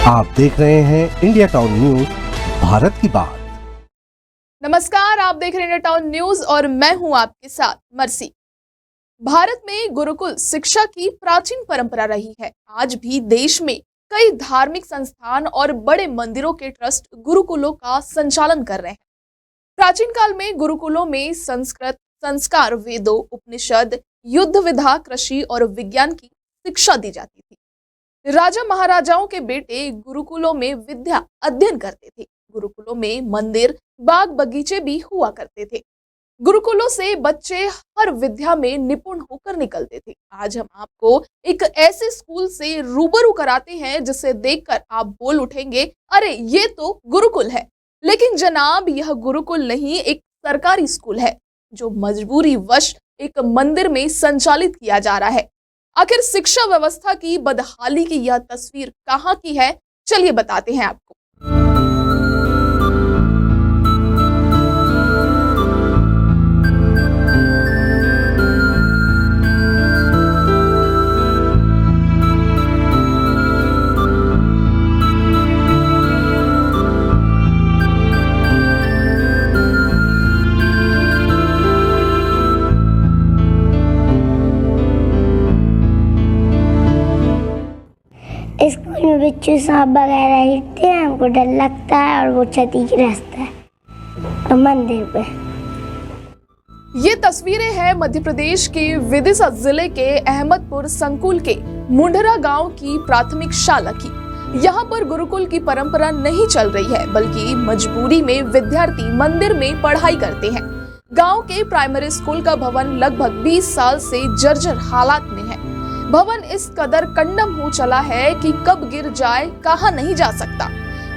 आप देख रहे हैं इंडिया टाउन न्यूज, भारत की बात। नमस्कार, आप देख रहे हैं इंडिया टाउन न्यूज और मैं हूं आपके साथ मर्सी। भारत में गुरुकुल शिक्षा की प्राचीन परंपरा रही है। आज भी देश में कई धार्मिक संस्थान और बड़े मंदिरों के ट्रस्ट गुरुकुलों का संचालन कर रहे हैं। प्राचीन काल में गुरुकुलों में संस्कृत, संस्कार, वेदों, उपनिषद, युद्ध विधा, कृषि और विज्ञान की शिक्षा दी जाती थी। राजा महाराजाओं के बेटे गुरुकुलों में विद्या अध्ययन करते थे। गुरुकुलों में मंदिर, बाग, बगीचे भी हुआ करते थे। गुरुकुलों से बच्चे हर विद्या में निपुण होकर निकलते थे। आज हम आपको एक ऐसे स्कूल से रूबरू कराते हैं जिसे देखकर आप बोल उठेंगे, अरे ये तो गुरुकुल है। लेकिन जनाब, यह गुरुकुल नहीं, एक सरकारी स्कूल है जो मजबूरी वश एक मंदिर में संचालित किया जा रहा है। आखिर शिक्षा व्यवस्था की बदहाली की यह तस्वीर कहां की है, चलिए बताते हैं आपको। स्कूल में बिच्छू सांप वगैरह हिटते हैं, हमको डर लगता है और वो क्षति ग्रस्त है। तो मंदिर पे ये तस्वीरें हैं मध्य प्रदेश के विदिशा जिले के अहमदपुर संकुल के मुंडरा गांव की प्राथमिक शाला की। यहाँ पर गुरुकुल की परंपरा नहीं चल रही है, बल्कि मजबूरी में विद्यार्थी मंदिर में पढ़ाई करते हैं। गांव के प्राइमरी स्कूल का भवन लगभग 20 साल से जर्जर हालात में है। भवन इस कदर कंडम हो चला है कि कब गिर जाए कहा नहीं जा सकता।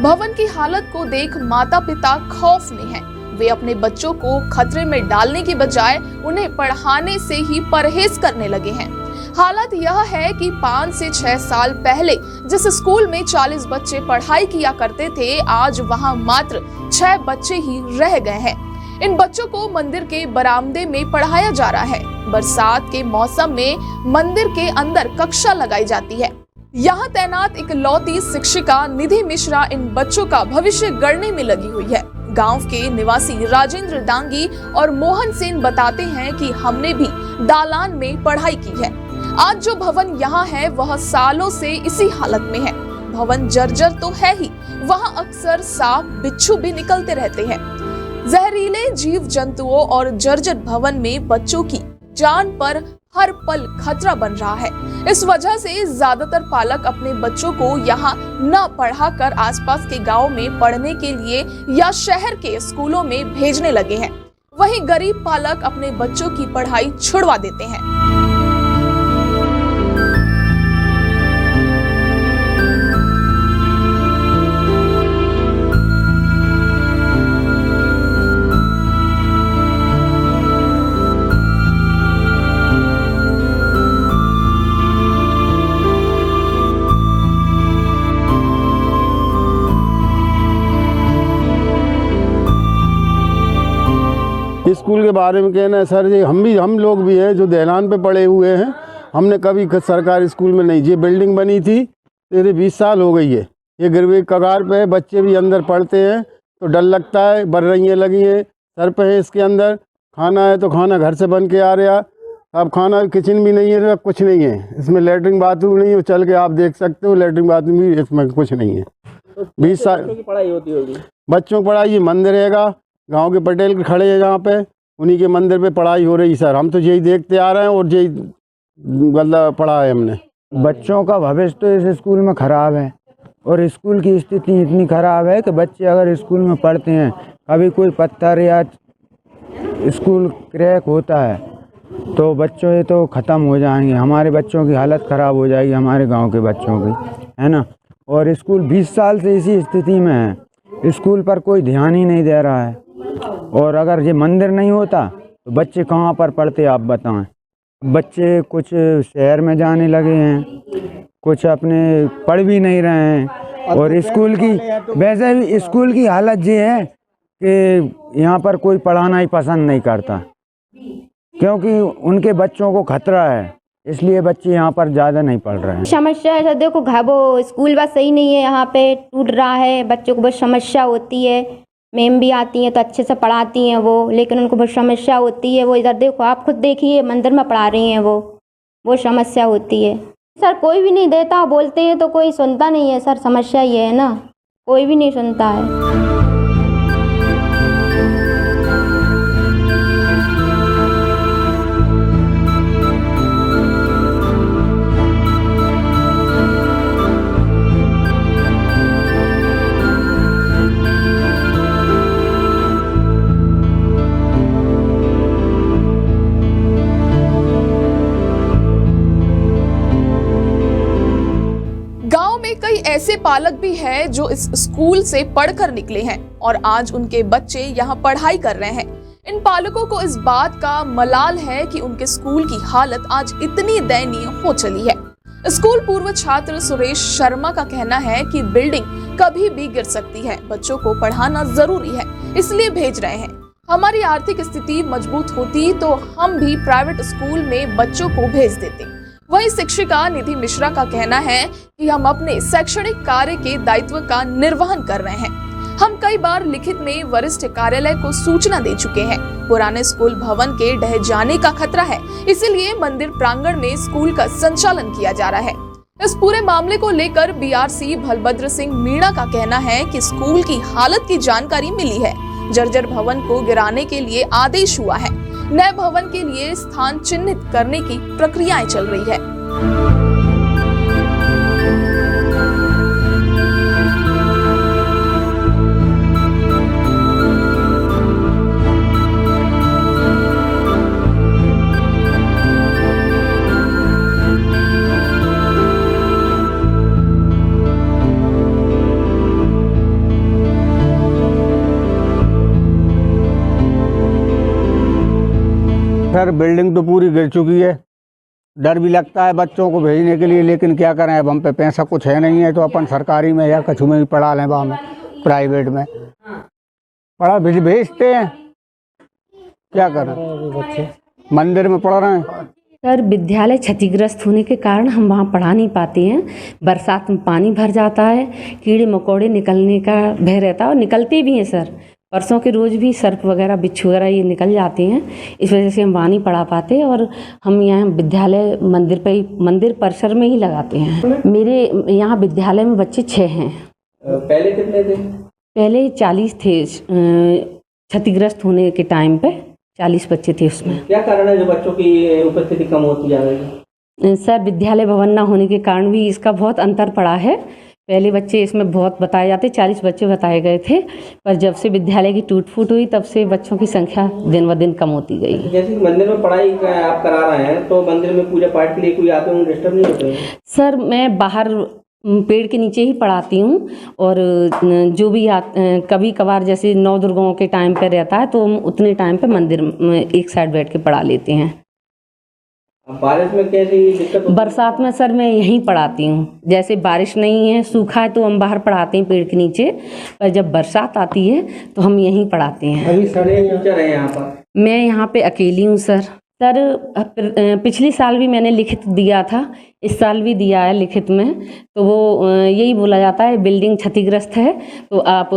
भवन की हालत को देख माता पिता खौफ में हैं। वे अपने बच्चों को खतरे में डालने की बजाय उन्हें पढ़ाने से ही परहेज करने लगे हैं। हालत यह है कि 5 से 6 साल पहले जिस स्कूल में 40 बच्चे पढ़ाई किया करते थे, आज वहां मात्र 6 बच्चे ही रह गए हैं। इन बच्चों को मंदिर के बरामदे में पढ़ाया जा रहा है। बरसात के मौसम में मंदिर के अंदर कक्षा लगाई जाती है। यहाँ तैनात इकलौती शिक्षिका निधि मिश्रा इन बच्चों का भविष्य गढ़ने में लगी हुई है। गांव के निवासी राजेंद्र डांगी और मोहन सेन बताते हैं कि हमने भी दालान में पढ़ाई की है। आज जो भवन यहाँ है वह सालों से इसी हालत में है। भवन जर्जर तो है ही, वहाँ अक्सर सांप, बिच्छू भी निकलते रहते हैं। जहरीले जीव जंतुओं और जर्जर भवन में बच्चों की जान पर हर पल खतरा बन रहा है। इस वजह से ज्यादातर पालक अपने बच्चों को यहाँ न पढ़ाकर आसपास के गांव में पढ़ने के लिए या शहर के स्कूलों में भेजने लगे हैं। वहीं गरीब पालक अपने बच्चों की पढ़ाई छुड़वा देते हैं। स्कूल के बारे में कहना है सर जी, हम लोग भी हैं जो दहलान पे पड़े हुए हैं। हमने कभी सरकारी स्कूल में नहीं, ये बिल्डिंग बनी थी तेरे 20 साल हो गई है। ये गिरवे कगार पे है, बच्चे भी अंदर पढ़ते हैं तो डर लगता है। बर्रइयाँ लगी हैं सर पे है इसके अंदर। खाना है तो खाना घर से बन के आ रहा, अब खाना किचन भी नहीं है, तो कुछ नहीं है इसमें। लेटरिन बाथरूम नहीं है, चल के आप देख सकते हो, लेटरिन बाथरूम भी इसमें कुछ नहीं है। 20 साल की पढ़ाई होती होगी बच्चों की पढ़ाई। ये मंदिर रहेगा, गांव के पटेल खड़े हैं जहाँ पे, उन्हीं के मंदिर पे पढ़ाई हो रही सर। हम तो यही देखते आ रहे हैं और यही मतलब पढ़ा है हमने। बच्चों का भविष्य तो इस स्कूल में ख़राब है और स्कूल की स्थिति इतनी ख़राब है कि बच्चे अगर स्कूल में पढ़ते हैं, कभी कोई पत्थर या स्कूल क्रैक होता है तो बच्चों ये तो ख़त्म हो जाएंगे। हमारे बच्चों की हालत ख़राब हो जाएगी, हमारे गांव के बच्चों की, है ना। और स्कूल 20 साल से इसी स्थिति में है, स्कूल पर कोई ध्यान ही नहीं दे रहा है। और अगर ये मंदिर नहीं होता तो बच्चे कहाँ पर पढ़ते आप बताएं। बच्चे कुछ शहर में जाने लगे हैं, कुछ अपने पढ़ भी नहीं रहे हैं। और स्कूल की वैसे भी स्कूल की हालत ये है कि यहाँ पर कोई पढ़ाना ही पसंद नहीं करता, क्योंकि उनके बच्चों को खतरा है। इसलिए बच्चे यहाँ पर ज़्यादा नहीं पढ़ रहे हैं। समस्या है देखो, वो स्कूल बस सही नहीं है, यहाँ पे टूट रहा है, बच्चों को बहुत समस्या होती है। मैम भी आती हैं तो अच्छे से पढ़ाती हैं वो, लेकिन उनको बहुत समस्या होती है। वो इधर देखो, आप खुद देखिए, मंदिर में पढ़ा रही हैं वो समस्या होती है। सर कोई भी नहीं देता, बोलते हैं तो कोई सुनता नहीं है सर, समस्या ये है ना, कोई भी नहीं सुनता है। गांव में कई ऐसे पालक भी हैं जो इस स्कूल से पढ़कर निकले हैं और आज उनके बच्चे यहाँ पढ़ाई कर रहे हैं। इन पालकों को इस बात का मलाल है कि उनके स्कूल की हालत आज इतनी दयनीय हो चली है। स्कूल पूर्व छात्र सुरेश शर्मा का कहना है कि बिल्डिंग कभी भी गिर सकती है, बच्चों को पढ़ाना जरूरी है, इसलिए भेज रहे हैं। हमारी आर्थिक स्थिति मजबूत होती तो हम भी प्राइवेट स्कूल में बच्चों को भेज देते। वहीं शिक्षिका निधि मिश्रा का कहना है कि हम अपने शैक्षणिक कार्य के दायित्व का निर्वहन कर रहे हैं। हम कई बार लिखित में वरिष्ठ कार्यालय को सूचना दे चुके हैं। पुराने स्कूल भवन के ढह जाने का खतरा है, इसीलिए मंदिर प्रांगण में स्कूल का संचालन किया जा रहा है। इस पूरे मामले को लेकर बीआरसी बलभद्र सिंह मीणा का कहना है कि स्कूल की हालत की जानकारी मिली है, जर्जर भवन को गिराने के लिए आदेश हुआ है, नए भवन के लिए स्थान चिन्हित करने की प्रक्रियाएं चल रही है। सर बिल्डिंग तो पूरी गिर चुकी है, डर भी लगता है बच्चों को भेजने के लिए, लेकिन क्या करें, अब हम पे पैसा कुछ है नहीं है तो अपन सरकारी में या कछु में भी पढ़ा लें, वहाँ में प्राइवेट में पढ़ा भेजते हैं, क्या करें, मंदिर में पढ़ रहे हैं। सर विद्यालय क्षतिग्रस्त होने के कारण हम वहाँ पढ़ा नहीं पाते हैं। बरसात में पानी भर जाता है, कीड़े मकोड़े निकलने का भय रहता है और निकलते भी हैं सर। परसों के रोज़ भी सर्प वगैरह बिच्छू वगैरह ये निकल जाते हैं, इस वजह से हम वहाँ नहीं पढ़ा पाते और हम यहाँ विद्यालय मंदिर परिसर में ही लगाते हैं। मेरे यहाँ विद्यालय में बच्चे 6 हैं। पहले कितने थे? पहले 40 थे, क्षतिग्रस्त होने के टाइम पे 40 बच्चे थे उसमें। क्या कारण है जो बच्चों की उपस्थिति कम होती जा रही है? सर विद्यालय भवन न होने के कारण भी इसका बहुत अंतर पड़ा है। पहले बच्चे इसमें बहुत बताए जाते, 40 बच्चे बताए गए थे, पर जब से विद्यालय की टूट फूट हुई तब से बच्चों की संख्या दिन ब दिन कम होती गई। जैसे मंदिर में पढ़ाई आप करा रहे हैं तो मंदिर में पूजा पाठ के लिए कोई आते होंगे, डिस्टर्ब नहीं होते? सर मैं बाहर पेड़ के नीचे ही पढ़ाती हूँ और जो भी कभी कभार जैसे 9 दुर्गाओं के टाइम पे रहता है तो हम उतने टाइम पे मंदिर में एक साइड बैठ के पढ़ा लेते हैं। बारिश में कैसी दिक्कत? बरसात में सर मैं यहीं पढ़ाती हूँ, जैसे बारिश नहीं है, सूखा है तो हम बाहर पढ़ाते हैं पेड़ के नीचे, पर जब बरसात आती है तो हम यहीं पढ़ाते हैं। अभी सारे टीचर हैं यहाँ पर? मैं यहाँ पे अकेली हूँ सर। पिछले साल भी मैंने लिखित दिया था, इस साल भी दिया है लिखित में, तो वो यही बोला जाता है बिल्डिंग क्षतिग्रस्त है तो आप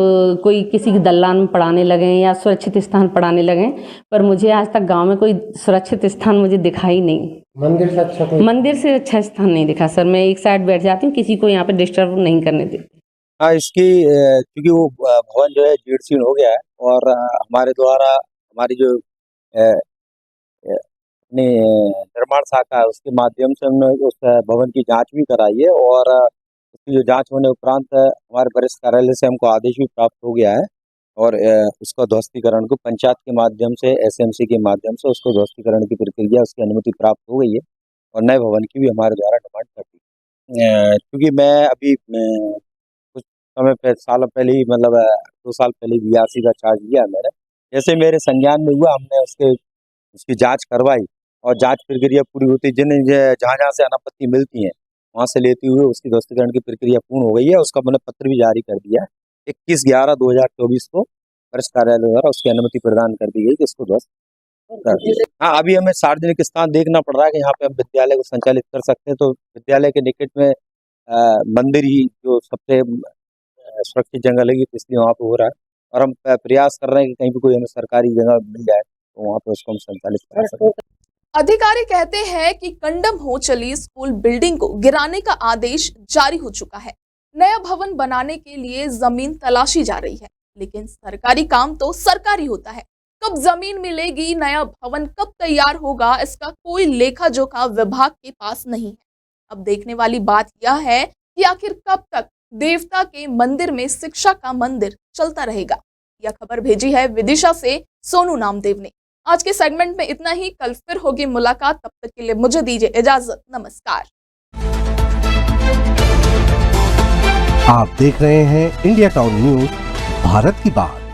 कोई किसी की दलान में पढ़ाने लगें या सुरक्षित स्थान पढ़ाने लगें, पर मुझे आज तक गांव में कोई सुरक्षित स्थान मुझे दिखाई नहीं। मंदिर से अच्छा स्थान नहीं दिखा सर। मैं एक साइड बैठ जाती हूँ, किसी को यहाँ पे डिस्टर्ब नहीं करने देती। हाँ, इसकी क्योंकि वो भवन जो है जीर्ण शीर्ण हो गया है और हमारे द्वारा हमारी जो अपनी निर्माण शाखा है उसके माध्यम से हमने उस भवन की जांच भी कराई है और उसकी जो जांच होने उपरांत हमारे वरिष्ठ कार्यालय से हमको आदेश भी प्राप्त हो गया है और उसका ध्वस्तीकरण को पंचायत के माध्यम से एसएमसी के माध्यम से उसको ध्वस्तीकरण की प्रक्रिया उसकी अनुमति प्राप्त हो गई है और नए भवन की भी हमारे द्वारा डिमांड कर दी। क्योंकि मैं अभी कुछ समय साल पहले ही 2 साल पहले बीआरसी का चार्ज लिया मैंने, जैसे मेरे संज्ञान में हुआ हमने उसकी जांच करवाई और जांच प्रक्रिया पूरी होती, जहाँ से अनापत्ति मिलती है वहाँ से लेते हुए उसकी ध्वस्तीकरण की प्रक्रिया पूर्ण हो गई है। उसका मैंने पत्र भी जारी कर दिया है। 21/11/2024 को वरिष्ठ कार्यालय द्वारा उसकी अनुमति प्रदान कर दी गई कि इसको ध्वस्त हाँ, अभी हमें सार्वजनिक स्थान देखना पड़ रहा है कि यहाँ पे हम विद्यालय को संचालित कर सकते हैं, तो विद्यालय के निकट में मंदिर ही जो सबसे सुरक्षित जगह लगी, तो इसलिए वहाँ पे हो रहा है। और हम प्रयास कर रहे हैं कि कहीं भी कोई हमें सरकारी जगह मिल जाए तो वहाँ पे उसको हम संचालित कर सकते हैं। अधिकारी कहते हैं कि कंडम हो चली स्कूल बिल्डिंग को गिराने का आदेश जारी हो चुका है। नया भवन बनाने के लिए जमीन तलाशी जा रही है, लेकिन सरकारी काम तो सरकारी होता है। कब जमीन मिलेगी, नया भवन कब तैयार होगा, इसका कोई लेखा जोखा विभाग के पास नहीं है। अब देखने वाली बात यह है कि आखिर कब तक देवता के मंदिर में शिक्षा का मंदिर चलता रहेगा। यह खबर भेजी है विदिशा से सोनू नामदेव ने। आज के सेगमेंट में इतना ही, कल फिर होगी मुलाकात। तब तक के लिए मुझे दीजिए इजाजत। नमस्कार। आप देख रहे हैं इंडिया टाउन न्यूज, भारत की बात।